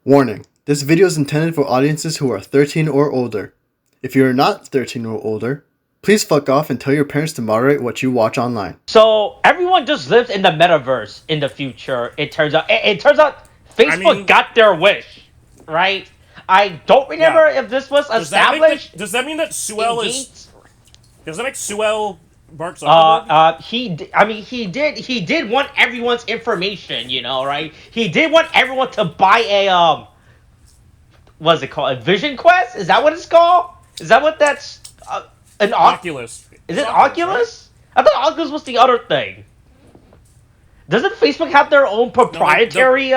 Warning, this video is intended for audiences who are 13 or older. If you are not 13 or older, please fuck off and tell your parents to moderate what you watch online. So everyone just lives in the metaverse in the future. It turns out. Facebook got their wish, right? I don't remember if this was established. Does that mean that Suel is? Does that make Suel Mark Zuckerberg? He did want everyone's information, right? He did want everyone to buy a what's it called? A Vision Quest? Is that what it's called? Is that what that's an Oculus? Is it Oculus? Right? I thought Oculus was the other thing. Doesn't Facebook have their own proprietary?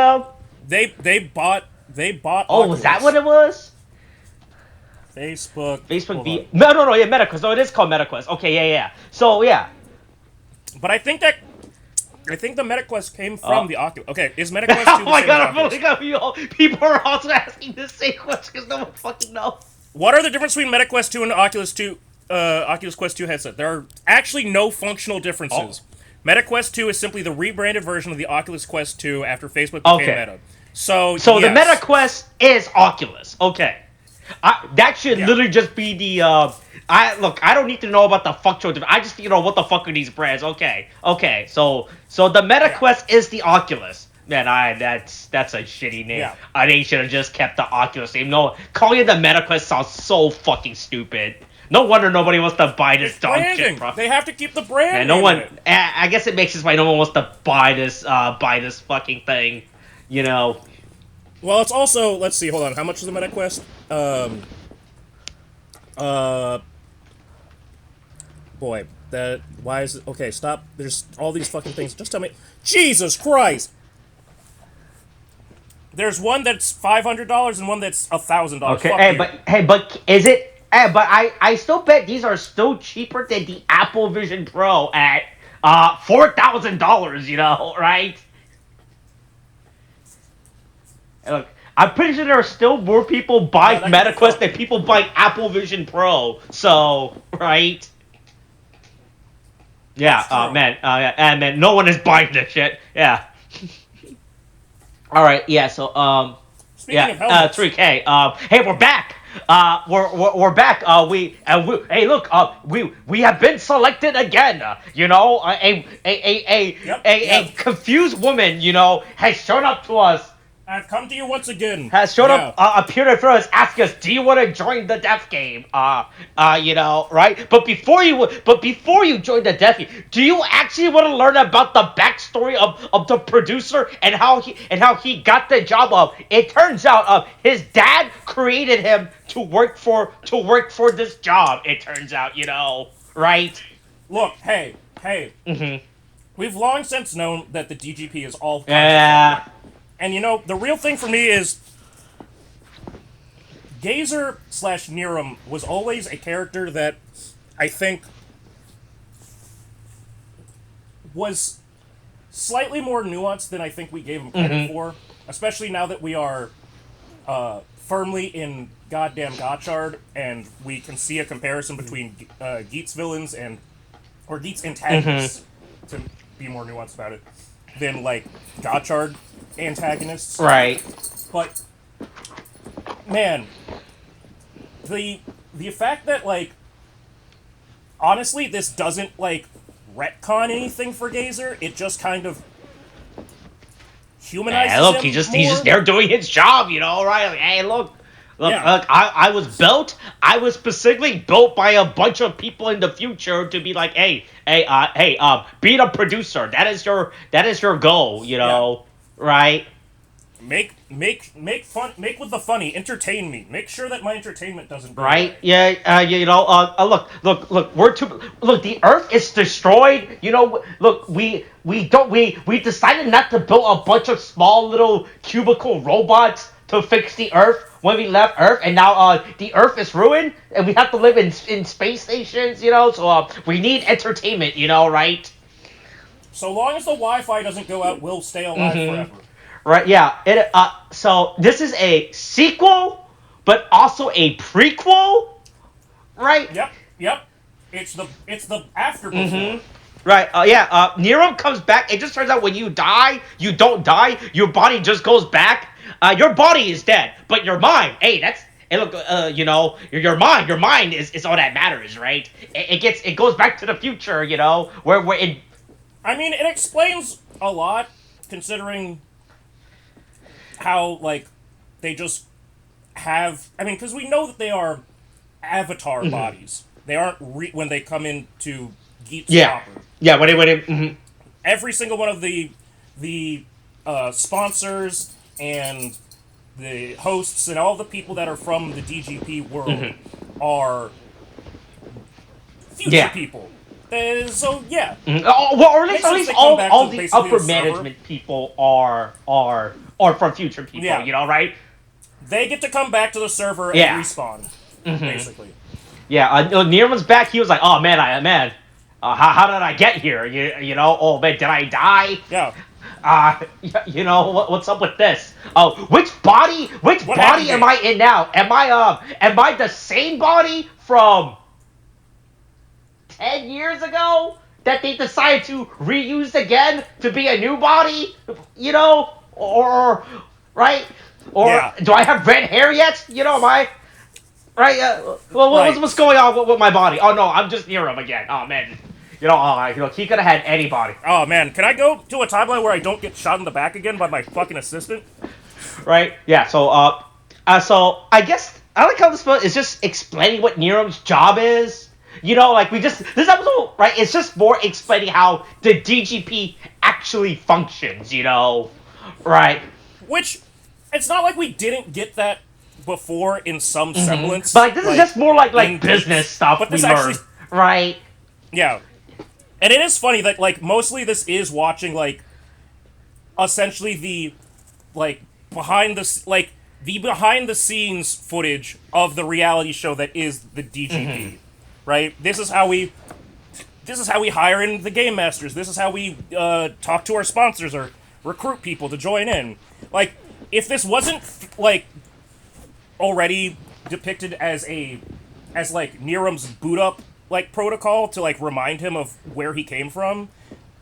They bought. Oh, Oculus. Was that what it was? Facebook V. No, yeah, MetaQuest. No, it is called MetaQuest. Okay, yeah. So yeah. But I think the MetaQuest came from the Oculus. Okay, is MetaQuest 2 oh my god, people are also asking the same question because no one fucking knows. What are the difference between MetaQuest 2 and the Oculus Quest 2 headset? There are actually no functional differences. MetaQuest 2 is simply the rebranded version of the Oculus Quest 2 after Facebook became Meta. So yes. The MetaQuest is Oculus. Okay. That should literally just be the I don't need to know about the functional difference. I just need to know what the fuck are these brands. Okay. So the MetaQuest is the Oculus. Man, that's a shitty name. Yeah. They should have just kept the Oculus name. No, calling it the MetaQuest sounds so fucking stupid. No wonder nobody wants to buy this dog shit, bro. They have to keep the brand. And no one. I guess it makes sense why no one wants to buy this fucking thing. Well, it's also, let's see, hold on. How much is the MetaQuest? Boy, why is it, okay, stop. There's all these fucking things. Just tell me. Jesus Christ! There's one that's $500 and one that's $1,000. Okay, but is it, but I still bet these are still cheaper than the Apple Vision Pro at, $4,000, right? Look, I'm pretty sure there are still more people buying MetaQuest than people buying Apple Vision Pro. So, right? Yeah, man, no one is buying this shit. Yeah. All right, yeah. So, Speaking of helmets. 3K. Hey, we're back. We're back. Hey, look. We have been selected again. A confused woman, has shown up to us. I've come to you once again. Has shown up, appeared in front of us, asking us, "Do you want to join the death game?" Right? But before you join the death game, do you actually want to learn about the backstory of the producer and how he got the job of? It turns out, his dad created him to work for this job. It turns out, right? Look, hey. Mm-hmm. We've long since known that the DGP is all. And the real thing for me is Gazer / Niram was always a character that I think was slightly more nuanced than I think we gave him credit for, especially now that we are firmly in goddamn Gotchard and we can see a comparison between Geats villains or Geats antagonists, to be more nuanced about it, than Gotchard antagonists. Right. But man, the fact that honestly this doesn't retcon anything for Gazer, it just kind of humanizes him. Look, he's just there doing his job, right? Hey, look, I was specifically built by a bunch of people in the future to be like, hey, be the producer. That is your goal, right? Make with the funny. Entertain me. Make sure that my entertainment doesn't go right. away. Yeah. Look. Look. The Earth is destroyed. Look. We decided not to build a bunch of small little cubicle robots to fix the Earth when we left Earth, and now the Earth is ruined, and we have to live in space stations. So we need entertainment. Right. So long as the Wi-Fi doesn't go out, we'll stay alive forever. Right, yeah. So this is a sequel, but also a prequel, right? Yep. It's the after before. Right, Niram comes back. It just turns out when you die, you don't die. Your body just goes back. Your body is dead, but your mind, hey, that's hey, look, you know, your mind is all that matters, right? It goes back to the future, you know, where it. I mean, it explains a lot, considering how, like, they just have... I mean, because we know that they are avatar bodies. They aren't when they come into Geats proper. Yeah, when it Every single one of the sponsors and the hosts and all the people that are from the DGP world are future people. So yeah. Oh, well, or at least all the basically upper the server. management people are from future people. Yeah. You know, right? They get to come back to the server and respawn, basically. Yeah, Nirman's back. He was like, "Oh man, how did I get here? You know, oh man, did I die? Yeah. You know, what's up with this? Oh, which body am I in now? Am I the same body from 10 years ago that they decided to reuse again to be a new body? You know, or right? Or do I have red hair yet? You know, am I right? What's going on with my body? Oh no, I'm just near him again. Oh man. You know, he could have had any body. Oh man, can I go to a timeline where I don't get shot in the back again by my fucking assistant? Right? Yeah. So I guess I like how this is just explaining what Neram's job is. You know, like this episode, right? It's just more explaining how the DGP actually functions. You know, right? Which it's not like we didn't get that before in some semblance. But like this is just more like business stuff. But this we learn, right? Yeah. And it is funny that, like, mostly this is watching, like, essentially the behind the scenes footage of the reality show that is the DGP, right? This is how we hire in the game masters. This is how we talk to our sponsors or recruit people to join in. Like, if this wasn't like already depicted as like Niram's boot up like protocol to like remind him of where he came from,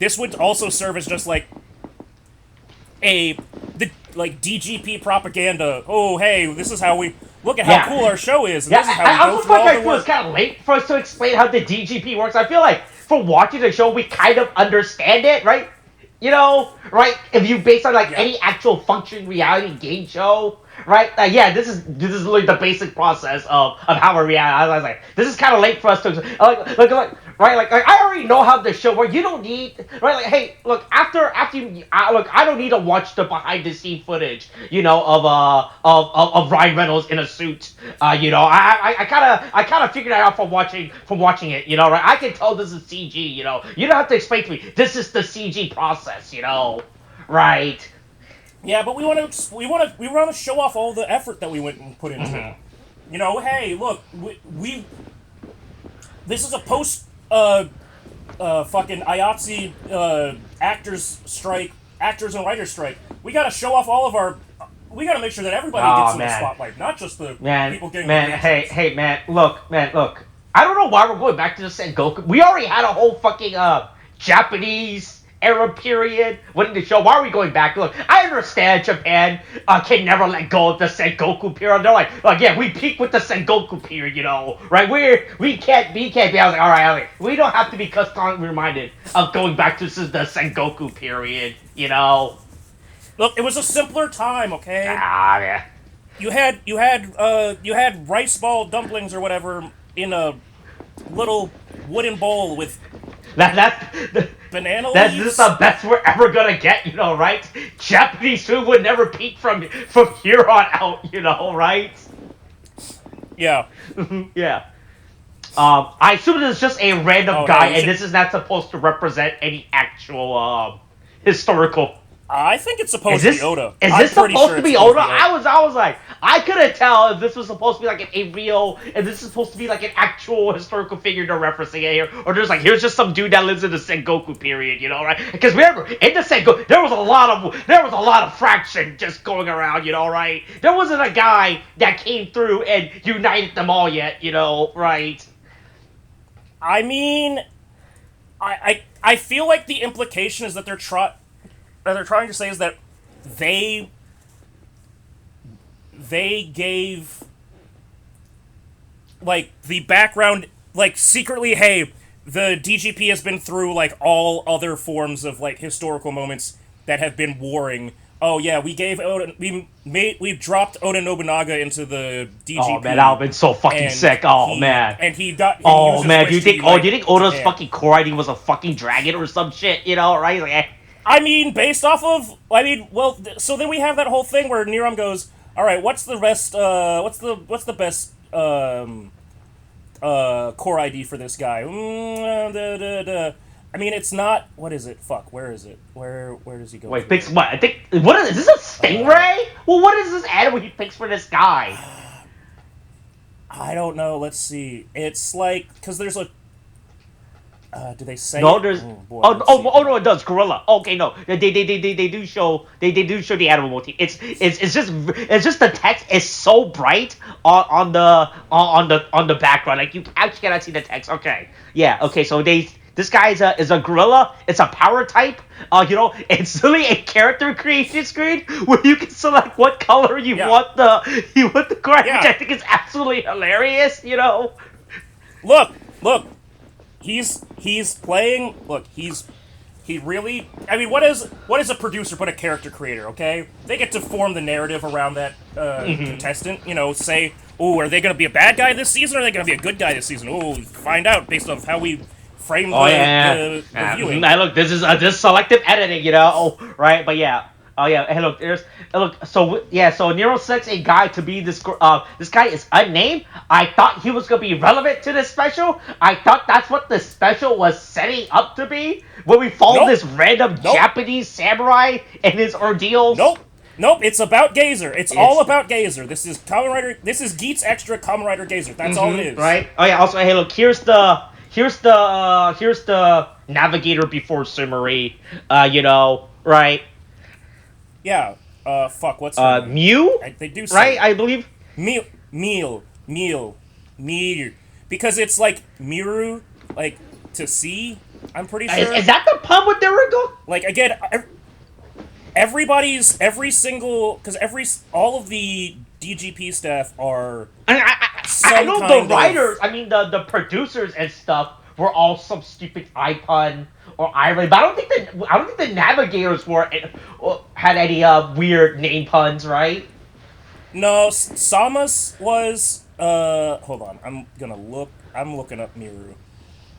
this would also serve as just like the DGP propaganda. Oh hey, this is how we look at how cool our show is. And this is how we go through all the work. It's kind of late for us to explain how the DGP works. I feel like from watching the show, we kind of understand it, right? You know, right? If you base on like any actual functioning reality game show, right? This is literally the basic process of how a reality. I was like, this is kind of late for us to right? Like I already know how the show works. You don't need right? Like, hey, look, after you, I don't need to watch the behind the scene footage, you know, of Ryan Reynolds in a suit. You know, I kind of figured that out from watching it. You know, right? I can tell this is CG. You know, you don't have to explain to me this is the CG process. You know, right? Yeah, but we want to show off all the effort that we went and put into it. You know, hey, look, we this is a post fucking IATSE actors and writers strike. We got to show off all of our. We got to make sure that everybody gets in the spotlight, not just the people getting. Hey, man, look. I don't know why we're going back to the Sengoku. We already had a whole fucking Japanese era period within the show. Why are we going back? Look, I understand Japan can never let go of the Sengoku period. They're like, yeah, we peaked with the Sengoku period, you know, right? We can't be. I was like, all right, we don't have to be constantly reminded of going back to the Sengoku period, you know. Look, it was a simpler time, okay? Yeah. You had rice ball dumplings or whatever in a little wooden bowl with banana leaves. That's just the best we're ever gonna get, you know, right? Japanese food would never peak from here on out, you know, right? Yeah. Yeah. I assume this is just a random guy, and this is not supposed to represent any actual historical. I think it's supposed to be Oda. Is this supposed to be Oda? I was like, I couldn't tell if this was supposed to be like if this is supposed to be like an actual historical figure they're referencing it here, or there's like, here's just some dude that lives in the Sengoku period, you know, right? Because remember, in the Sengoku, there was a lot of fraction just going around, you know, right? There wasn't a guy that came through and united them all yet, you know, right? I mean, I feel like the implication is that they're trying to say is that they they gave like the background, like secretly, hey, the DGP has been through like all other forms of like historical moments that have been warring. Oh yeah, we dropped Oda Nobunaga into the DGP. Oh man, that would've been so fucking sick. Oh man. And he got. Oh man, do you think Oda's Japan. fucking core ID was a fucking dragon or some shit? You know, right? Like, I mean, based off of, well, so then we have that whole thing where Niram goes, all right, what's the best core ID for this guy? I mean, it's not. What is it? Fuck. Where is it? Where does he go? Wait, picks what? I think. What is this? A stingray? Well, what is this animal he picks for this guy? I don't know. Let's see. It's like because there's a. Do they say? No, it? there's. Boy, Oh no, it does. Gorilla. Okay, no, they do show the animal motif. It's just the text is so bright on the background. Like you actually cannot see the text. Okay, yeah. Okay, so this guy is a gorilla. It's a power type. It's really a character creation screen where you can select what color you want the card, which I think is absolutely hilarious. Look. He's playing. Look, he really. I mean, what is a producer but a character creator? Okay, they get to form the narrative around that contestant. Say, oh, are they going to be a bad guy this season, or are they going to be a good guy this season? Oh, find out based on how we frame the viewing. Look, this is selective editing, right? But yeah. Oh yeah, hey look. So Nero selects a guy to be this guy is unnamed. I thought he was gonna be relevant to this special. I thought that's what the special was setting up to be. When we follow this random Japanese samurai and his ordeals. Nope. It's about Gazer. It's all about Gazer. This is Kamen Rider. This is Geats Extra Kamen Rider Gazer. That's all it is. Right. Oh yeah. Also, hey look. Here's the navigator before summary. Right. Yeah. Fuck. What's Mew? They do say right. I believe meal. Because it's like miru, like to see. I'm pretty sure. Is that the pun with Derigo? Like again, all of the DGP staff are. I know the writers. I mean the producers and stuff were all some stupid icon or irony, but I don't think the navigators had any weird name puns, right? No, Samus was. Hold on, I'm looking up Miru.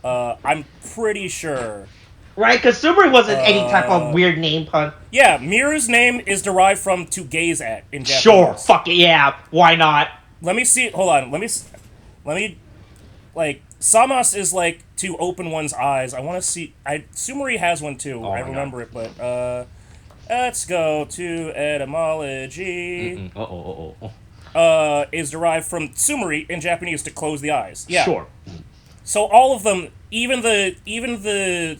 I'm pretty sure. Right, because Subaru wasn't any type of weird name pun. Yeah, Miru's name is derived from to gaze at in Japanese. Sure, fuck it, yeah, why not? Let me see. Hold on. Let me. Like Samas is like to open one's eyes. I want to see. Sumari has one too. I remember it, but let's go to etymology. Is derived from Sumari in Japanese to close the eyes. Yeah. Sure. So all of them, even the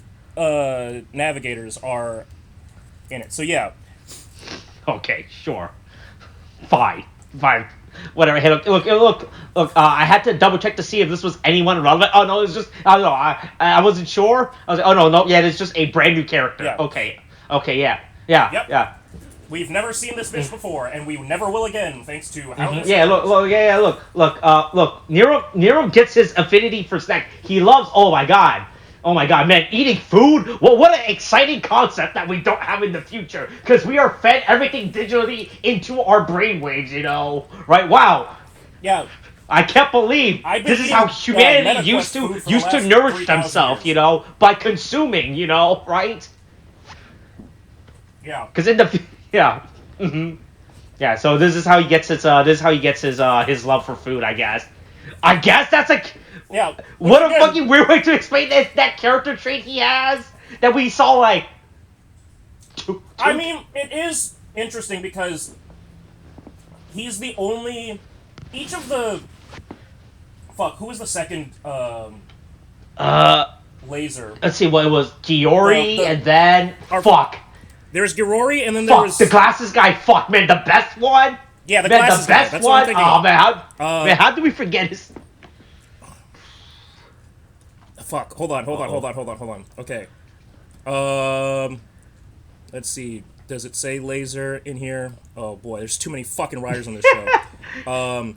navigators are in it. So yeah. Okay, sure. Fine. Whatever. Hey, look. I had to double check to see if this was anyone relevant. Oh no, it's just. I don't know. I wasn't sure. I was like, oh no. Yeah, it's just a brand new character. Yeah. Okay. Yeah. Yep. Yeah. We've never seen this bitch before, and we never will again, thanks to how. This Look. Nero gets his affinity for snack. He loves. Oh my god, man! Eating food. What an exciting concept that we don't have in the future, because we are fed everything digitally into our brainwaves. Right? Wow. Yeah. I can't believe this is how humanity used to nourish themselves. By consuming. Right? Yeah. Because in the yeah. So this is how he gets his his love for food. I guess that's like. Yeah. What a fucking weird way to explain that character trait he has that we saw like. I mean, it is interesting because he's the only. Each of the. Fuck. Who was the second? Laser. Let's see. What it was, Giori, and then fuck. There's Girori, and then there was the glasses guy. Fuck, man, the best one. Yeah, the glasses guy. That's what I'm thinking. Oh man, how do we forget his? Fuck. Hold on. Okay. Let's see. Does it say laser in here? Oh boy, there's too many fucking writers on this show.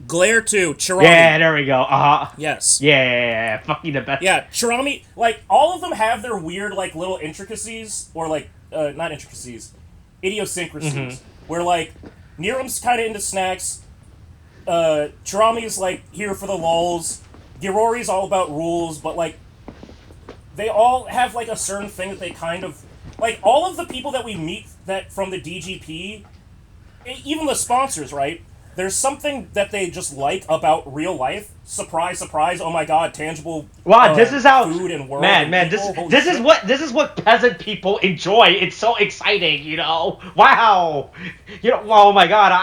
Glare 2, Chirami. Yeah, there we go. Yes. Yeah, fucking the best. Yeah, Chirami, like, all of them have their weird, like, little intricacies, or, like, not intricacies, idiosyncrasies, where, like, Niram's kind of into snacks, Chirami's, like, here for the lulz, Girori's all about rules, but, like, they all have, like, a certain thing that they kind of, like, all of the people that we meet that from the DGP, even the sponsors, right? There's something that they just like about real life. Surprise, surprise! Oh my god, tangible. Wow, this is how food and world. Man, and this is what peasant people enjoy. It's so exciting, you know. Wow, you know. Oh my god,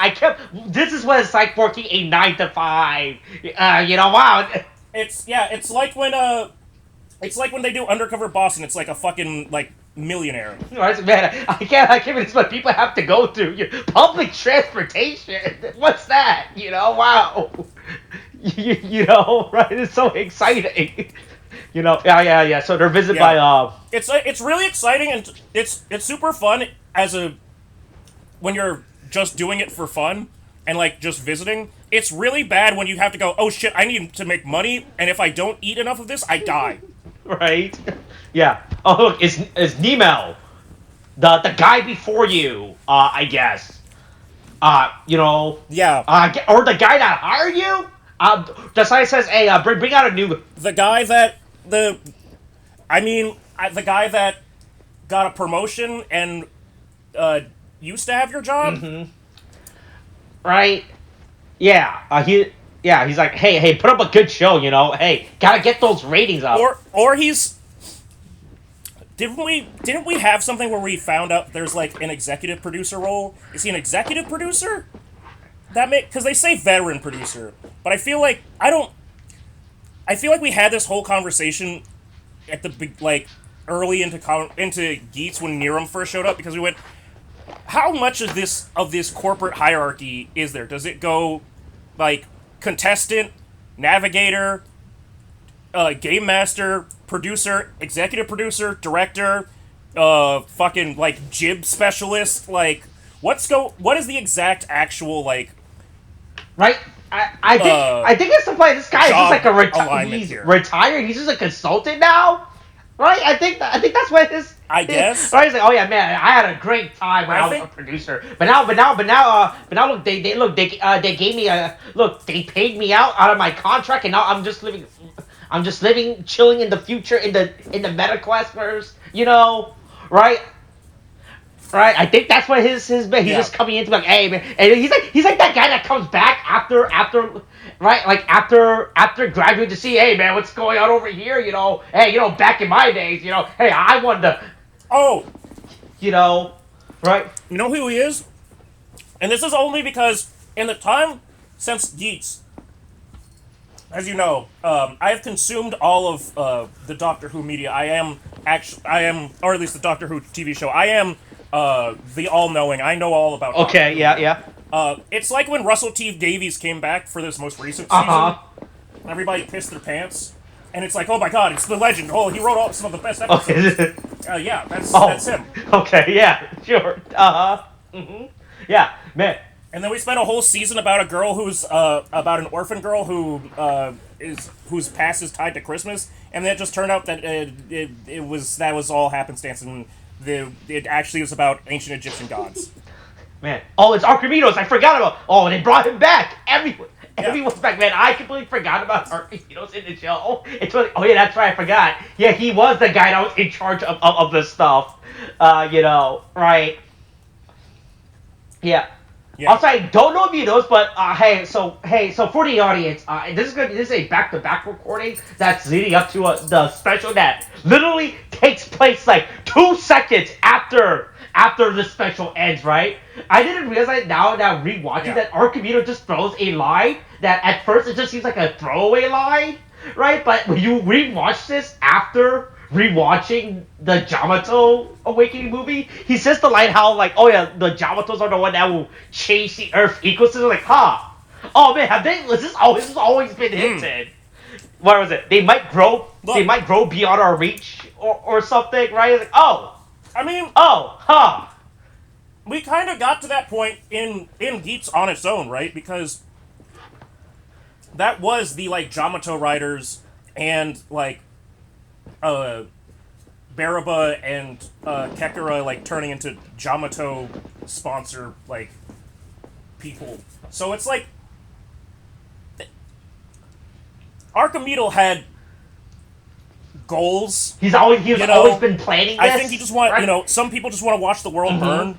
This is what it's like working a 9 to 5. You know, wow. It's like when they do Undercover Boss and it's like a fucking like millionaire. Man, I can't believe this what people have to go through. Public transportation. What's that? You know, wow. You know, right? It's so exciting. You know, yeah. So they're visited by It's really exciting and it's super fun when you're just doing it for fun and like just visiting. It's really bad when you have to go, oh shit, I need to make money, and if I don't eat enough of this, I die. Right? Yeah. Oh, look, it's Nemel, the guy before you, I guess. You know. Yeah. Or the guy that hired you. The sign says, "Hey, bring out a new." The guy that the guy that got a promotion and used to have your job. Mm-hmm. Right. Yeah. He's like, hey, put up a good show, you know. Hey, gotta get those ratings up. Or he's. Didn't we have something where we found out there's like an executive producer role? Is he an executive producer? Because they say veteran producer, but I feel like we had this whole conversation at the like early into Geats when Niram first showed up, because we went, how much of this corporate hierarchy is there? Does it go like contestant, navigator, game master, producer, executive producer, director, fucking like jib specialist? Like, what is the exact actual like? Right. I think it's the point. This guy is just like he's retired. He's just a consultant now. Right. I think that's what his. I guess. Right. He's like, oh yeah, man, I had a great time when I was a producer. But now, look, they gave me they paid me out of my contract, and now I'm just living, chilling in the future in the MetaQuestverse, you know, right? Right, I think that's what he's just coming into, like, hey man, and he's like that guy that comes back after right, like after graduating to see, hey man, what's going on over here, you know, hey, you know, back in my days, you know, hey, I wanted to, you know, right? You know who he is? And this is only because in the time since Geats, as you know, I have consumed all of the Doctor Who media. I am, or at least the Doctor Who TV show. I am the all-knowing. I know all about. Okay, yeah. It's like when Russell T Davies came back for this most recent season. Everybody pissed their pants, and it's like, oh my god, it's the legend. Oh, he wrote some of the best episodes. Yeah, that's him. Okay, yeah, sure. Yeah, man. And then we spent a whole season about a girl who's about an orphan girl whose past is tied to Christmas, and then it just turned out that that was all happenstance, and it actually was about ancient Egyptian gods. Man, it's Archimedes. I forgot about. Oh, they brought him back. Everyone's back, man. I completely forgot about Archimedes in the show. It's really, oh yeah, that's right. I forgot. Yeah, he was the guy that was in charge of this stuff. You know, right? Yeah. Also, I don't know if you knows, but so for the audience, this is a back-to-back recording that's leading up to the special that literally takes place like 2 seconds after the special ends, right? I didn't realize now that rewatching that Archimedes just throws a line that at first it just seems like a throwaway line, right? But when you rewatch this after rewatching the Yamato Awakening movie, he says the line how like, oh yeah, the Yamatos are the one that will change the Earth ecosystem. Like, oh man, this has always been hinted. What was it? They might grow beyond our reach or something, right? It's like, oh, I mean, Oh, huh. we kind of got to that point in Geats on its own, right? Because that was the like Yamato riders and like Baraba and Kekura like turning into Yamato sponsor like people. So it's like Archimedes had goals. He's always always been planning this. I think he just want right? some people just want to watch the world burn.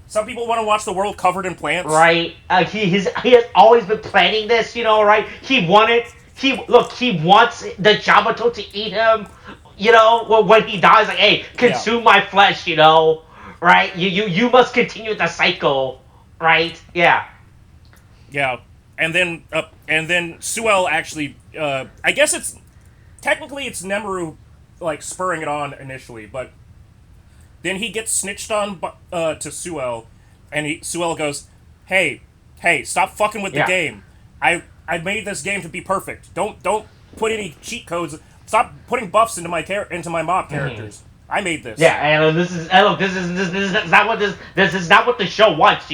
Some people want to watch the world covered in plants. Right. He has always been planning this, right? He wants the Yamato to eat him, when he dies, like, hey, consume my flesh, right? You must continue the cycle, right? Yeah. Yeah. And then Suel actually I guess it's Nemeru like spurring it on initially, but then he gets snitched on to Suel, and Suel goes, "Hey, stop fucking with the game. I made this game to be perfect. Don't put any cheat codes. Stop putting buffs into my mob characters. I made this." Yeah, and this is not what the show wants,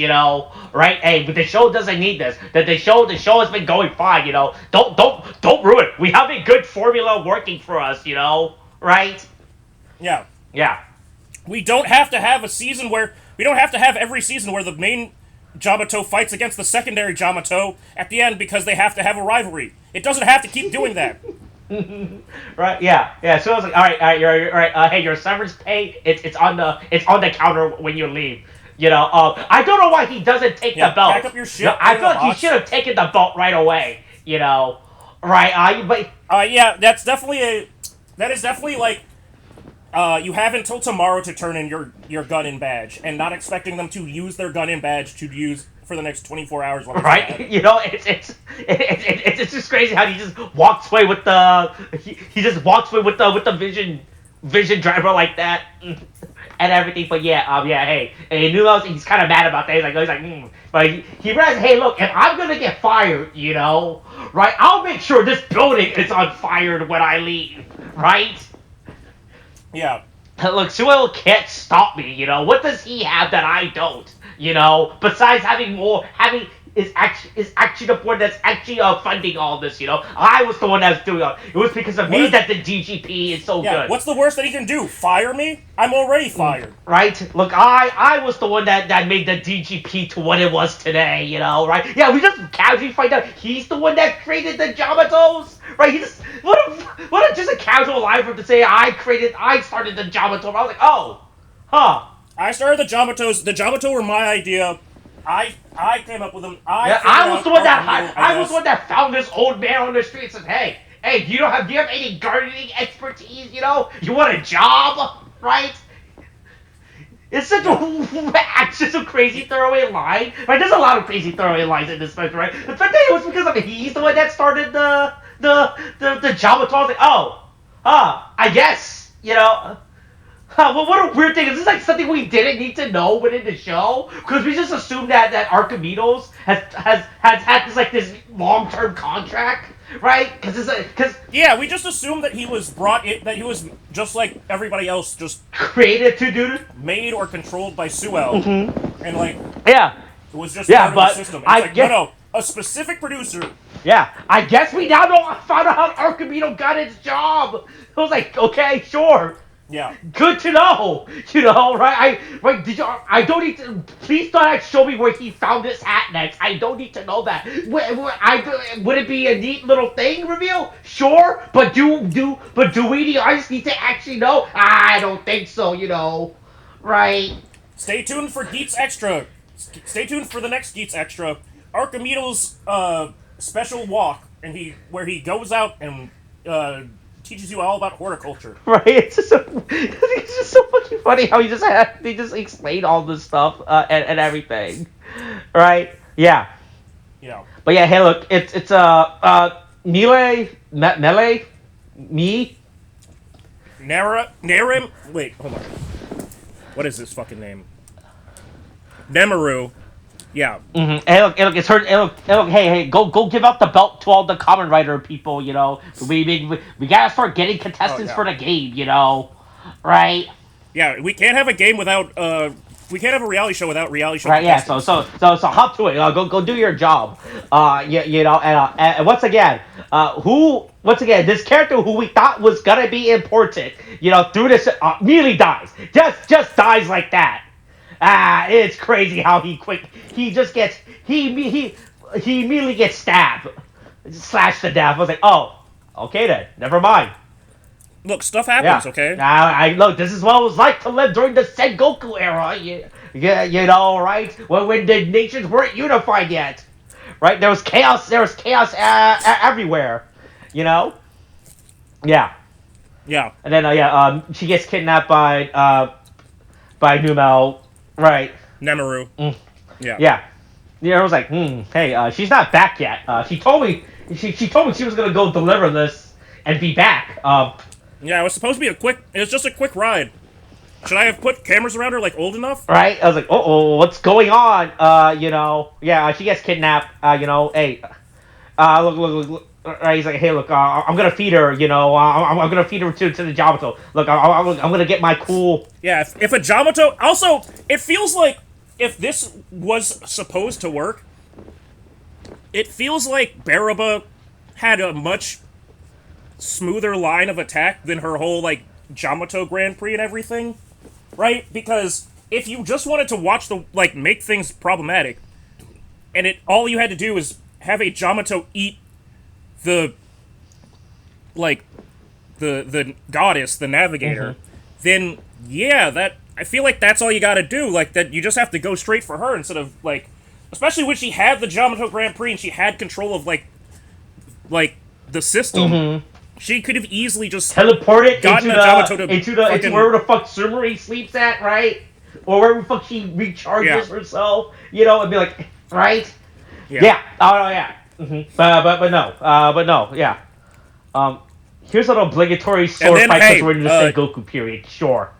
right? Hey, but the show doesn't need this. The show has been going fine, Don't ruin it. We have a good formula working for us, right? Yeah. Yeah. We don't have to have every season where the main Yamato fights against the secondary Yamato at the end because they have to have a rivalry. It doesn't have to keep doing that. Right? Yeah. So I was like, all right, you're right. Hey, your severance pay, it's on the counter when you leave. I don't know why he doesn't take the belt. Pack up your shit. I feel like he should have taken the belt right away. Right? Yeah, that is definitely like. You have until tomorrow to turn in your gun-in badge, and not expecting them to use their gun-in badge to use for the next 24 hours. Right? It's just crazy how he just walks away with the he just walks away with the vision driver like that and everything. But hey, he's kind of mad about that. He's like, but he realizes, hey, look, if I'm gonna get fired, right? I'll make sure this building is on fire when I leave, right? Yeah. Look, Suel can't stop me, What does he have that I don't, Besides is actually the one that's actually funding all this, I was the one that's doing it. It was because of me that the DGP is so good. What's the worst that he can do? Fire me? I'm already fired. Right? Look, I was the one that made the DGP to what it was today, right? Yeah, we just casually find out he's the one that created the Yamatos, right? He just what a just a casual line for him to say I started the Yamato. I was like, oh, huh. I started the Yamatos. The Yamato were my idea. I came up with them. I was the one that found this old man on the street and said, hey, do you have any gardening expertise? You want a job, right? It's such a crazy throwaway line. Right? There's a lot of crazy throwaway lines in this special, right? The fact that it was because of he's the one that started the Yamato. I was like, I guess, well, what a weird thing. Is this like something we didn't need to know within the show? Because we just assumed that Archimedes has had this long-term contract, right? Yeah, we just assumed that he was that he was just like everybody else, just created to do this, made or controlled by Suel, and like it was just part of the system. It's no, a specific producer. Yeah, I guess we now found out how Archimedes got his job. I was like, okay, sure. Yeah. Good to know, right? I don't need to. Please don't show me where he found this hat next. I don't need to know that. Would it be a neat little thing reveal? Sure, but do we? I just need to actually know. I don't think so. Right? Stay tuned for Geats Extra. Stay tuned for the next Geats Extra. Archimedes' special walk, where he goes out and teaches you all about horticulture. Right? It's just so fucking funny how they just explain all this stuff and everything. Right? Yeah. Yeah. But yeah, hey, look, it's Melee, me. Narim. Wait, hold on. What is this fucking name? Nemeru. Yeah. Mm-hmm. Hey, look, it's her. Hey, go give out the belt to all the Kamen Rider people. We gotta start getting contestants for the game. Right? Yeah, we can't have a game without we can't have a reality show without reality show. Right, yeah. So hop to it. Go do your job. You know, and once again, once again, this character who we thought was gonna be important, you know, through this, immediately dies. Just dies like that. It's crazy how he just gets, he immediately gets stabbed, slashed to death. I was like, oh, okay then, never mind. Look, stuff happens, Yeah. okay? I look. This is what it was like to live during the Sengoku era. You know, right? When the nations weren't unified yet, right? There was chaos. Everywhere. You know. Yeah. Yeah. And then she gets kidnapped by Numel. Right. Nemaru. Yeah. Yeah. You know, I was like, hey, she's not back yet. She told me she told me she was gonna go deliver this and be back. Yeah, it was supposed to be it was just a quick ride. Should I have put cameras around her, like, old enough? Right? I was like, oh, what's going on? You know, yeah, she gets kidnapped. You know, hey, look. Right? He's like, hey, look, I'm gonna feed her. You know, I'm gonna feed her to the Jamato. Look, I'm gonna get my cool. Yeah, if a Jamato... Also, it feels like if this was supposed to work, it feels like Baraba had a much smoother line of attack than her whole, like, Jamato Grand Prix and everything. Right? Because if you just wanted to watch make things problematic, and all you had to do is have a Jamato eat the goddess, the navigator, then yeah, I feel like that's all you gotta do. Like, that you just have to go straight for her instead of, like, especially when she had the Jamato Grand Prix and she had control of, like the system. She could have easily just teleported into wherever the fuck Sumeri sleeps at, right? Or wherever the fuck she recharges herself, you know, and be like, right? Yeah. Oh yeah. But no. Yeah. Here's an obligatory sword fight because we're in the Sengoku period. Sure.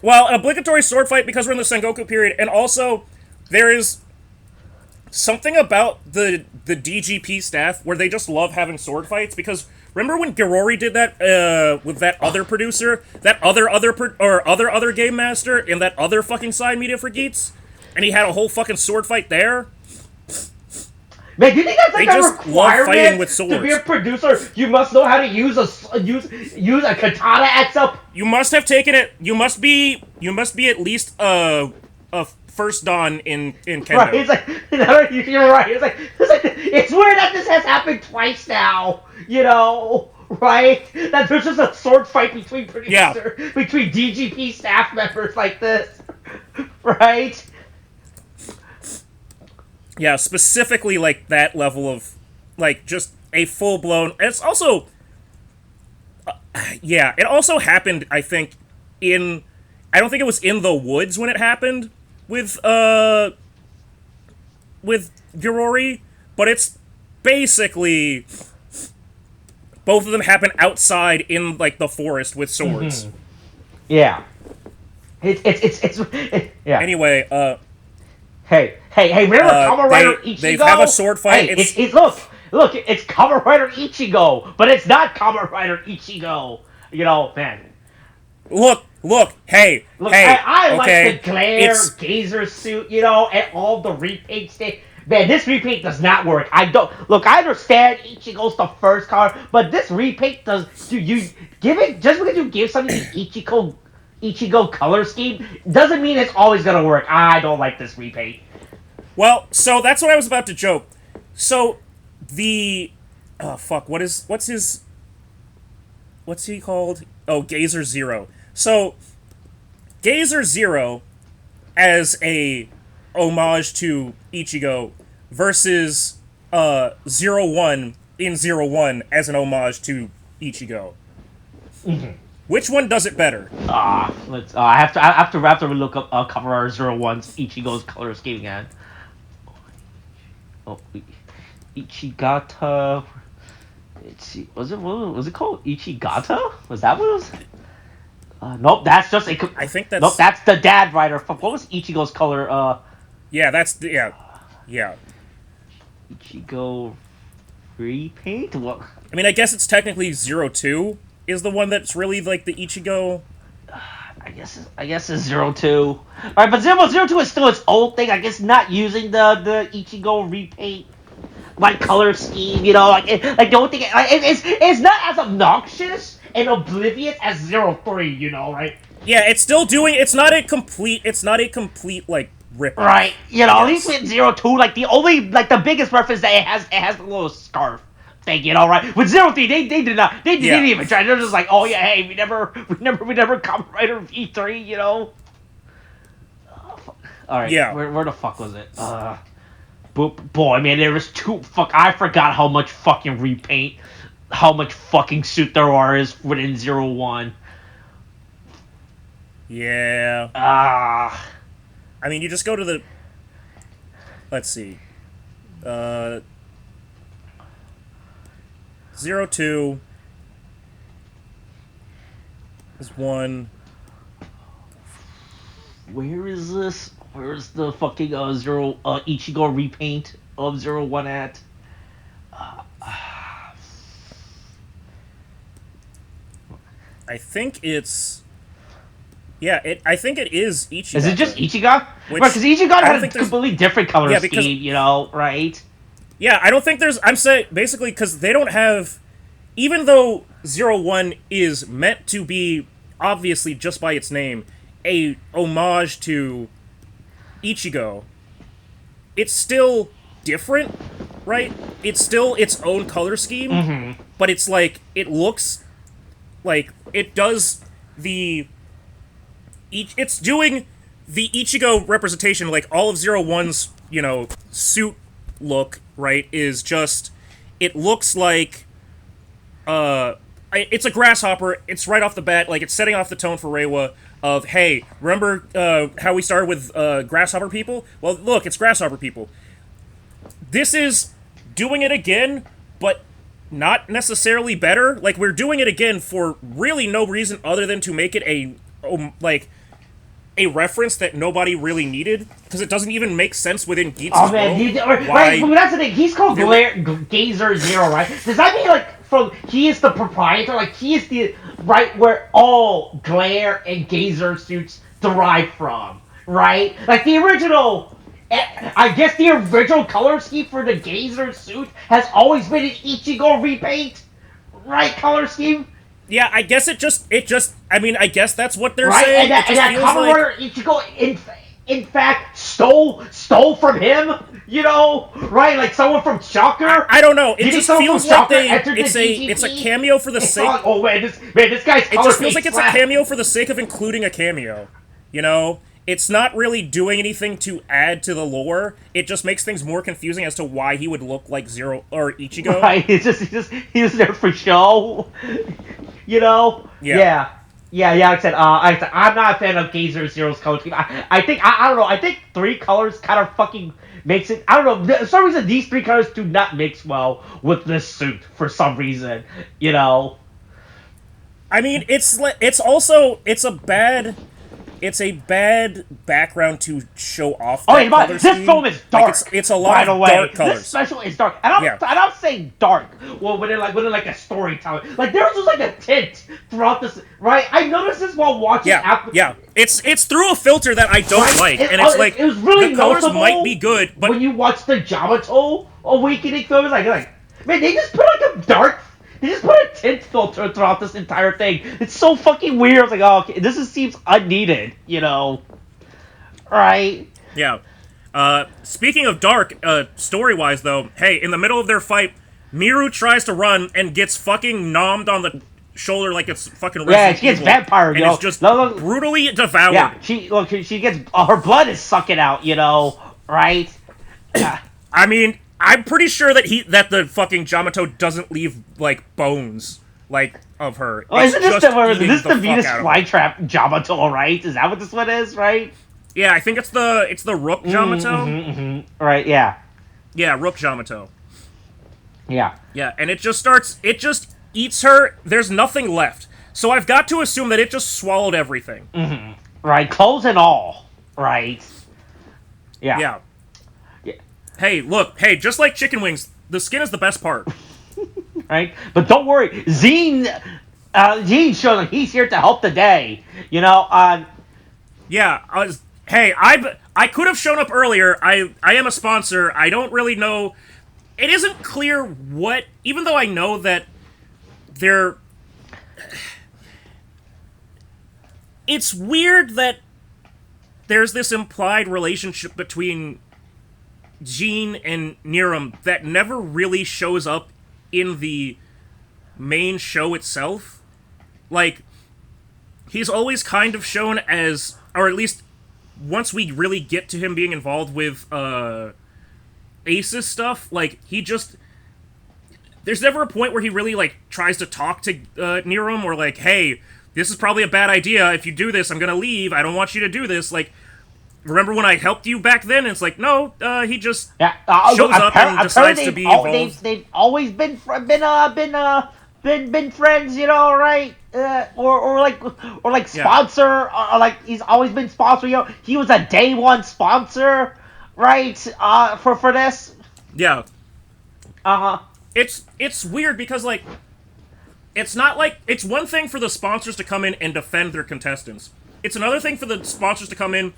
Well, an obligatory sword fight because we're in the Sengoku period, and also there is something about the DGP staff where they just love having sword fights, because remember when Girori did that with that other producer, that other game master in that other fucking side media for Geats, and he had a whole fucking sword fight there? Man, do you think that's like a requirement with swords. to be a producer? You must know how to use a katana XL. You must have taken it. You must be at least a first dan in Kendo. Right, it's like, you're right. It's weird that this has happened twice now. You know, right? That there's just a sword fight between between DGP staff members like this, right? Yeah, specifically, like, that level of, like, just a full-blown... It's also... it also happened, I think, I don't think it was in the woods when it happened with Girori, but it's basically... Both of them happen outside in, like, the forest with swords. Yeah. It's yeah. Anyway, Hey, remember Kamen Rider Ichigo? They have a sword fight. Hey, look, it's Kamen Rider Ichigo, but it's not Kamen Rider Ichigo. You know, man. Look, hey. I like the glare Gazer suit, you know, and all the repaint stuff. Man, this repaint does not work. I understand Ichigo's the first card, but this repaint just because you give something the Ichigo color scheme doesn't mean it's always gonna work. I don't like this repaint. Well, so that's what I was about to joke. So what's he called? Oh, Gazer Zero. So Gazer Zero as a homage to Ichigo versus 01 in 01 as an homage to Ichigo. Which one does it better? I have to look up Kamen Rider 01's Ichigo's color scheme again. Oh, Ichigata. Was it called Ichigata? Was that what it was? Nope, that's just a. I think that's. Nope, that's the dad rider. What was Ichigo's color? Yeah, that's the yeah. Ichigo repaint. What? I mean, I guess it's technically 02 is the one that's really like the Ichigo. I guess it's 02. All right, but 02 is still its old thing. I guess not using the Ichigo repaint like color scheme. You know, like the only thing like, it's not as obnoxious and oblivious as 03. You know, right? Yeah, it's still doing. It's not a complete. It's not a complete like rip. Right. You know, at least Yes. with 02, like the only like the biggest reference that it has the little scarf thing, you know, right? With 03, they did not they Yeah. didn't even try. They're just like, oh yeah, hey, we never Kamen Rider V3, you know. All right. Yeah. Where the fuck was it? Boy, man, there was I forgot how much fucking repaint, how much fucking suit there is within 01. Yeah. Ah. I mean, you just go to the. Let's see. 02 is 1. Where is this? Where is the fucking Ichigo repaint of 01 at? I think it's. Yeah, I think it is Ichigo. Is it just Ichigo? Which- Right, because Ichigo I don't had a think there's- completely different color Yeah, because- scheme, you know, right? Yeah, I don't think there's. I'm saying basically because they don't have. Even though 01 is meant to be, obviously just by its name, a homage to Ichigo, it's still different, right? It's still its own color scheme, but it's like, it looks like it does the. It's doing the Ichigo representation, like all of 01's, you know, suit look, right, is just. It looks like. It's a grasshopper. It's right off the bat, like it's setting off the tone for Reiwa of, hey, remember how we started with grasshopper people? Well, look, it's grasshopper people. This is doing it again, but not necessarily better. Like, we're doing it again for really no reason other than to make it a reference that nobody really needed, because it doesn't even make sense within Geats' Oh man, world. right, but that's the thing. He's called Gazer Zero, right? Does that mean like he is the proprietor? Like he is the right where all glare and Gazer suits derive from, right? Like the original. I guess the original color scheme for the Gazer suit has always been an Ichigo repaint, right? Color scheme. Yeah, I guess it just, I mean, I guess that's what they're Right, saying. and that Kamen Rider Ichigo, in fact, stole from him, you know, right? Like someone from Shocker. I don't know. It Did just someone feels from like Shocker they, enter the it's a DGP? cameo for the It's sake. not- oh man, this guy's It color just feels like face it's a slap. cameo for the sake of including a cameo. You know, it's not really doing anything to add to the lore. It just makes things more confusing as to why he would look like Zero or Ichigo. Right, he was there for show, you know. Yeah. Yeah. Like I said, I'm not a fan of Gazer Zero's color scheme. I think I don't know. I think 3 colors kind of fucking makes it. I don't know. For some reason, these 3 colors do not mix well with this suit for some reason. You know. I mean, it's a bad background to show off. Oh, that yeah, but color this scheme. film is dark. Like, it's a lot by of the way. dark colors. This special is dark, and I'm saying dark. Well, within like a storytelling, like there's just like a tint throughout this. Right, I noticed this while watching. Yeah. It's through a filter that I don't like, and it's like it was really the colors noticeable might be good, but when you watch the Yamato Awakening film, it's like man, they just put like a dark. They just put a tint filter throughout this entire thing. It's so fucking weird. I was like, oh, okay, seems unneeded, you know. Right? yeah. Speaking of dark, story-wise though, hey, in the middle of their fight, Miru tries to run and gets fucking nommed on the shoulder like it's fucking Resident She gets Evil, vampire, and yo. is just Look. brutally devoured. Yeah, she gets her blood is sucking out, you know, right? I mean, I'm pretty sure that the fucking Yamato doesn't leave like bones like of her. Oh, isn't this eating the Venus fuck out of her. flytrap Yamato, right? Is that what this one is, right? Yeah, I think it's the Rook Yamato. Right, yeah. Yeah, Rook Yamato. Yeah. Yeah, and it just eats her. There's nothing left. So I've got to assume that it just swallowed everything. Right, clothes and all. Right. Yeah. Yeah. Hey, look. Hey, just like chicken wings, the skin is the best part. Right? But don't worry, Zine Gene shows up. He's here to help the day. You know. Yeah, hey, I could have shown up earlier. I am a sponsor. I don't really know. It isn't clear what, even though I know that they're. It's weird that there's this implied relationship between Gene and Niram that never really shows up in the main show itself. Like, he's always kind of shown as, or at least once we really get to him being involved with Ace's stuff, like, he just... There's never a point where he really, like, tries to talk to Niram, or like, hey, this is probably a bad idea. If you do this, I'm gonna leave. I don't want you to do this. Like, remember when I helped you back then? And it's like, no, he just shows up and decides to be involved. They've always been friends, you know, right? Or like sponsor, or like he's always been sponsor. You know, he was a day one sponsor, right? For this. Yeah. It's weird because, like, it's not like, it's one thing for the sponsors to come in and defend their contestants. It's another thing for the sponsors to come in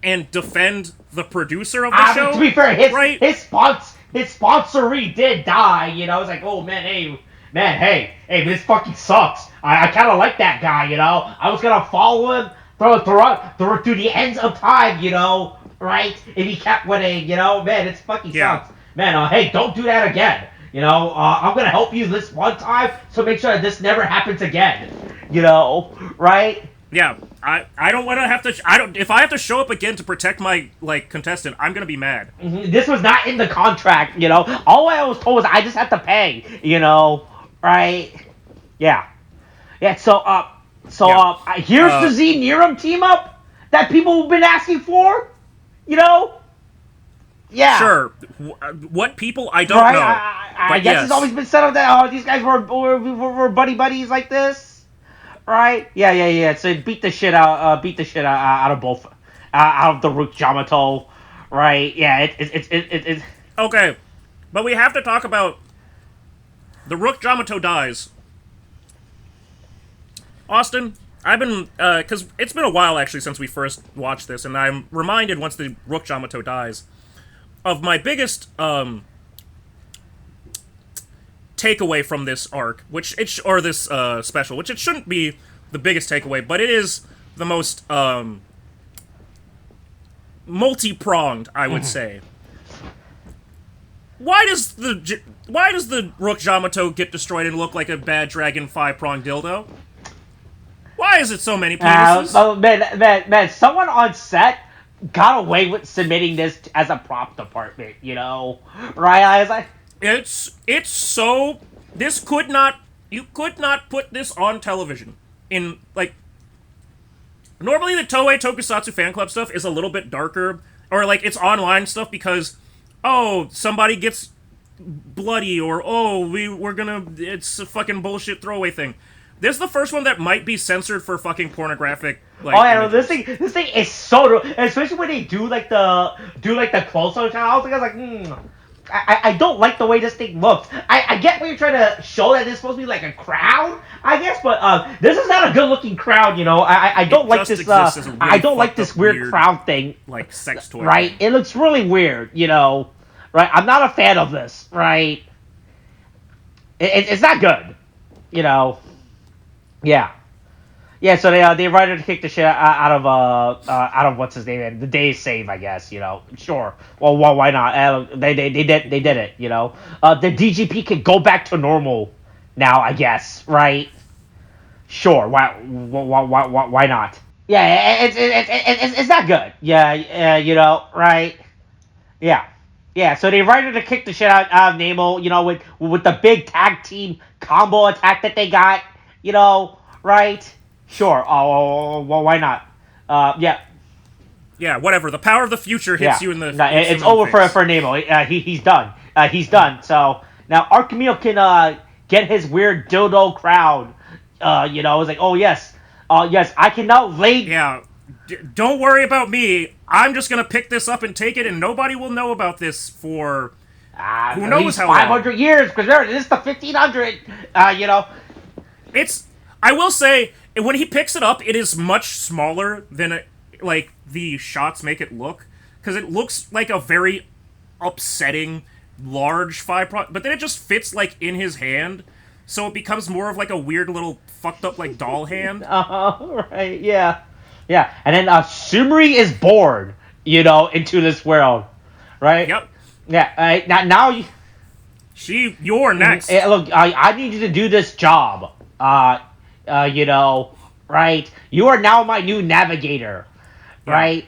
and defend the producer of the show. To be fair, his sponsoree did die. You know, it's like, oh man, hey, this fucking sucks. I kind of like that guy. You know, I was gonna follow him through the ends of time. You know, right? And he kept winning. You know, man, it's fucking sucks. Man, hey, don't do that again. You know, I'm gonna help you this one time, so make sure that this never happens again. You know, right? Yeah, I don't want to have to. If I have to show up again to protect my, like, contestant, I'm gonna be mad. Mm-hmm. This was not in the contract. You know, all I was told was I just had to pay. You know, right? Yeah. So here's the Z Niram team up that people have been asking for. You know. Yeah. Sure. What people? I don't know. I guess it's always been said of that. These guys were buddies like this, right? Yeah. So beat the shit out of both, out of the Rook Yamato, right? Yeah. It's okay, but we have to talk about the Rook Yamato dies. Austin, I've been because it's been a while actually since we first watched this, and I'm reminded once the Rook Yamato dies of my biggest takeaway from this arc, or this special, which it shouldn't be the biggest takeaway, but it is the most multi-pronged, I would say. Why does the Rook Yamato get destroyed and look like a bad Dragon 5-pronged dildo? Why is it so many penises? Man, someone on set got away with submitting this as a prop department, you know, right? I was like, it's so, you could not put this on television. In, like, normally the Toei Tokusatsu fan club stuff is a little bit darker, or like it's online stuff because, oh, somebody gets bloody, or oh, it's a fucking bullshit throwaway thing. This is the first one that might be censored for fucking pornographic. Like, oh yeah, no, this thing is so, especially when they do like the close-up channel. I was like, I don't like the way this thing looks. I get what you're trying to show, that it's supposed to be like a crowd, I guess, but this is not a good-looking crowd. You know, I don't like this. Really, I don't like this weird crowd thing, like sex toy. Right? It looks really weird. You know, right? I'm not a fan of this. Right? It's not good. You know. Yeah. So they Rider to kick the shit out of what's his name, the day save, I guess, you know. Sure. Well, why not? They did it, you know. The DGP can go back to normal now, I guess, right? Sure. Why not? Yeah, it's not good. Yeah, you know, right? Yeah. So they Rider to kick the shit out of Nemo, you know, with the big tag team combo attack that they got, you know, right? Sure. Oh, well, why not? Yeah. Yeah, whatever. The power of the future hits you in the... it's over for Nemo. He's done. He's done. So, now Archimeo can get his weird dildo crowd. You know, it's like, oh, yes. Yes, I can now lay... Yeah. Don't worry about me. I'm just going to pick this up and take it, and nobody will know about this for... who knows how long. 500 years, because this is the 1500, you know... It's... I will say, when he picks it up, it is much smaller than like the shots make it look, because it looks like a very upsetting large 5 but then it just fits like in his hand, so it becomes more of like a weird little fucked up like doll hand. Right, yeah. Yeah, and then Sumri is born, into this world, right? Yep. Yeah, now you... You're next. Look, I need you to do this job. Right? You are now my new navigator, right?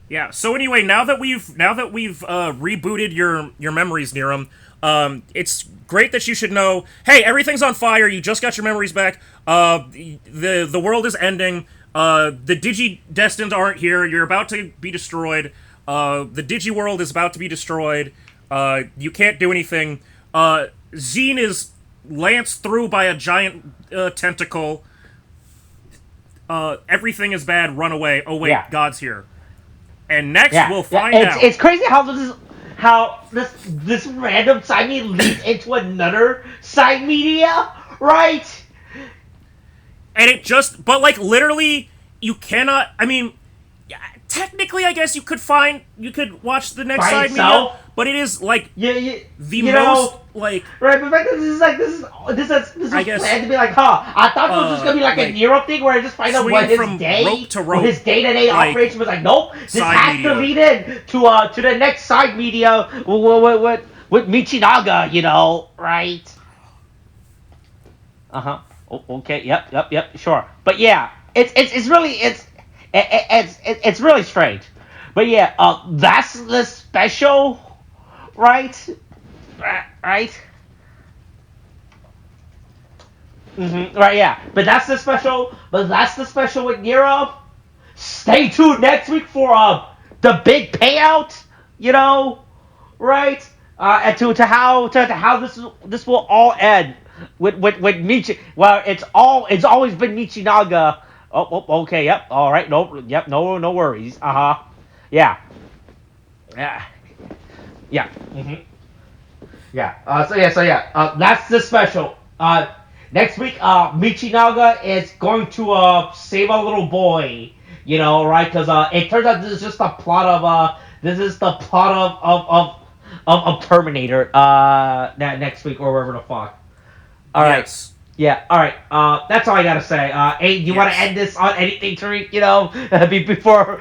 Yeah. So anyway, now that we've rebooted your memories, Niram, it's great that you should know. Hey, everything's on fire. You just got your memories back. The world is ending. The Digi-Destined aren't here. You're about to be destroyed. The Digi-World is about to be destroyed. You can't do anything. Zine is lanced through by a giant tentacle. Everything is bad. Run away. Oh wait, Yeah. God's here. And next we'll find out. It's crazy how this random side media leads into another side media, right? And it just, but like literally, you cannot. I mean, technically, I guess you could watch the next By side itself? media, but it is like the most like right. But back then, this is I guess, planned to be like, I thought it was just gonna be like a Nero thing where I just find out what his from day, rope to rope, what his day-to-day operation was like. Nope, this has media. to lead in to the next side media with Michinaga, right? Okay. Yep. Sure. But yeah, it's really strange. But yeah, that's the special, right? Right. Right. Yeah. But that's the special. With Nero. Stay tuned next week for the big payout. Right? And to how this will all end. With Michi, well, it's always been Michinaga. Oh, okay, yep, all right, no worries. Yeah. That's the special. Next week, Michinaga is going to save a little boy. Right? Because it turns out this is just the plot of Terminator. Next week or wherever the fuck. All right. Yes. Yeah. All right. That's all I gotta say. Hey, you want to end this on anything, Tariq? Before.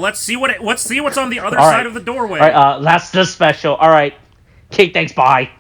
Let's see what's on the other All side right. of the doorway. All right. That's the special. All right. Okay. Thanks. Bye.